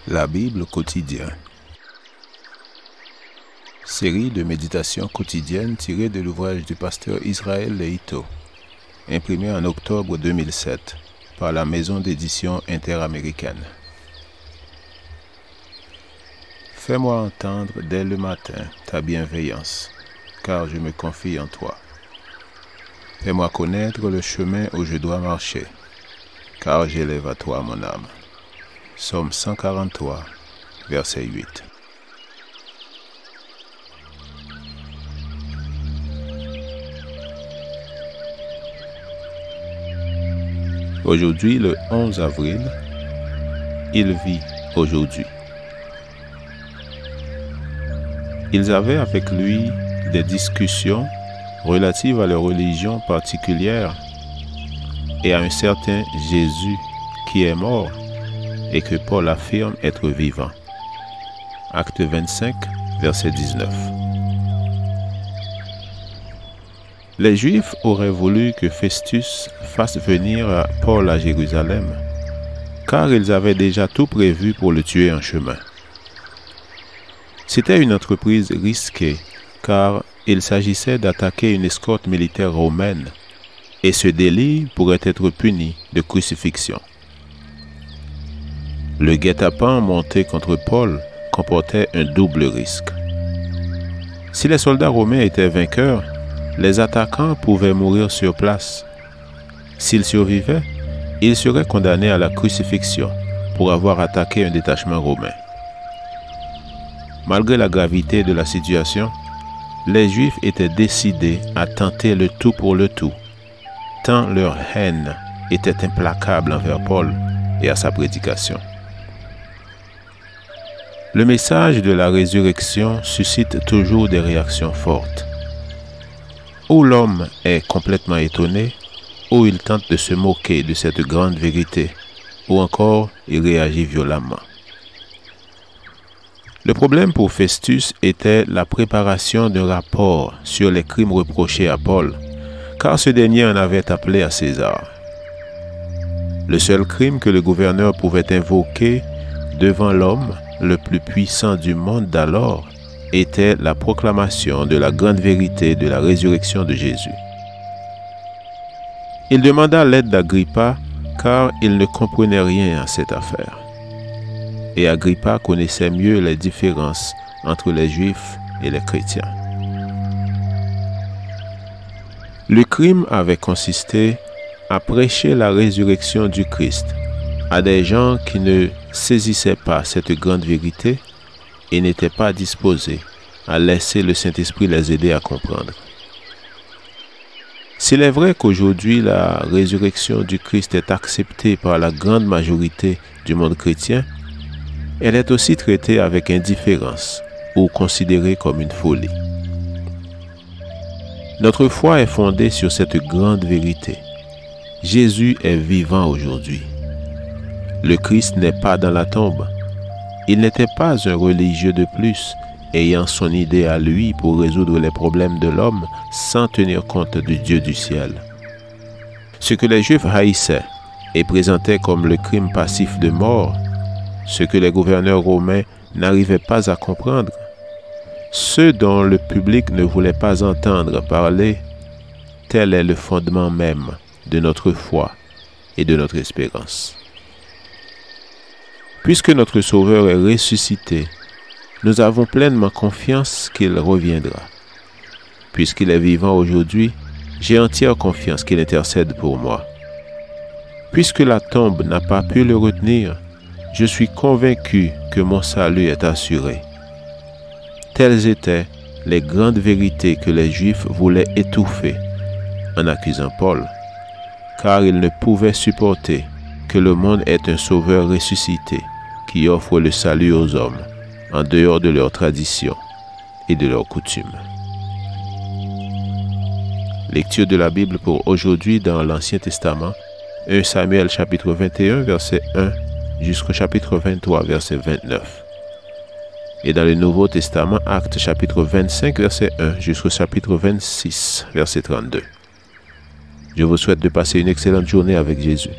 La Bible quotidien. Série de méditations quotidiennes tirées de l'ouvrage du pasteur Israël Leito, imprimé en octobre 2007 par la maison d'édition interaméricaine. Fais-moi entendre dès le matin ta bienveillance, car je me confie en toi. Fais-moi connaître le chemin où je dois marcher, car j'élève à toi mon âme. Psaume 143, verset 8. Aujourd'hui, le 11 avril, il vit aujourd'hui. Ils avaient avec lui des discussions relatives à leur religion particulière et à un certain Jésus qui est mort et que Paul affirme être vivant. Acte 25, verset 19. Les Juifs auraient voulu que Festus fasse venir Paul à Jérusalem, car ils avaient déjà tout prévu pour le tuer en chemin. C'était une entreprise risquée, car il s'agissait d'attaquer une escorte militaire romaine, et ce délit pourrait être puni de crucifixion. Le guet-apens monté contre Paul comportait un double risque. Si les soldats romains étaient vainqueurs, les attaquants pouvaient mourir sur place. S'ils survivaient, ils seraient condamnés à la crucifixion pour avoir attaqué un détachement romain. Malgré la gravité de la situation, les Juifs étaient décidés à tenter le tout pour le tout, tant leur haine était implacable envers Paul et à sa prédication. Le message de la résurrection suscite toujours des réactions fortes. Ou l'homme est complètement étonné, ou il tente de se moquer de cette grande vérité, ou encore il réagit violemment. Le problème pour Festus était la préparation d'un rapport sur les crimes reprochés à Paul, car ce dernier en avait appelé à César. Le seul crime que le gouverneur pouvait invoquer devant l'homme le plus puissant du monde d'alors était la proclamation de la grande vérité de la résurrection de Jésus. Il demanda l'aide d'Agrippa car il ne comprenait rien à cette affaire. Et Agrippa connaissait mieux les différences entre les Juifs et les chrétiens. Le crime avait consisté à prêcher la résurrection du Christ à des gens qui ne saisissaient pas cette grande vérité et n'étaient pas disposés à laisser le Saint-Esprit les aider à comprendre. S'il est vrai qu'aujourd'hui la résurrection du Christ est acceptée par la grande majorité du monde chrétien, elle est aussi traitée avec indifférence ou considérée comme une folie. Notre foi est fondée sur cette grande vérité. Jésus est vivant aujourd'hui. Le Christ n'est pas dans la tombe. Il n'était pas un religieux de plus, ayant son idée à lui pour résoudre les problèmes de l'homme sans tenir compte du Dieu du ciel. Ce que les Juifs haïssaient et présentaient comme le crime passif de mort, ce que les gouverneurs romains n'arrivaient pas à comprendre, ce dont le public ne voulait pas entendre parler, tel est le fondement même de notre foi et de notre espérance. Puisque notre Sauveur est ressuscité, nous avons pleinement confiance qu'il reviendra. Puisqu'il est vivant aujourd'hui, j'ai entière confiance qu'il intercède pour moi. Puisque la tombe n'a pas pu le retenir, je suis convaincu que mon salut est assuré. Telles étaient les grandes vérités que les Juifs voulaient étouffer en accusant Paul, car ils ne pouvaient supporter que le monde ait un Sauveur ressuscité qui offre le salut aux hommes en dehors de leurs traditions et de leurs coutumes. Lecture de la Bible pour aujourd'hui dans l'Ancien Testament, 1 Samuel chapitre 21 verset 1 jusqu'au chapitre 23 verset 29. Et dans le Nouveau Testament, Actes chapitre 25 verset 1 jusqu'au chapitre 26 verset 32. Je vous souhaite de passer une excellente journée avec Jésus.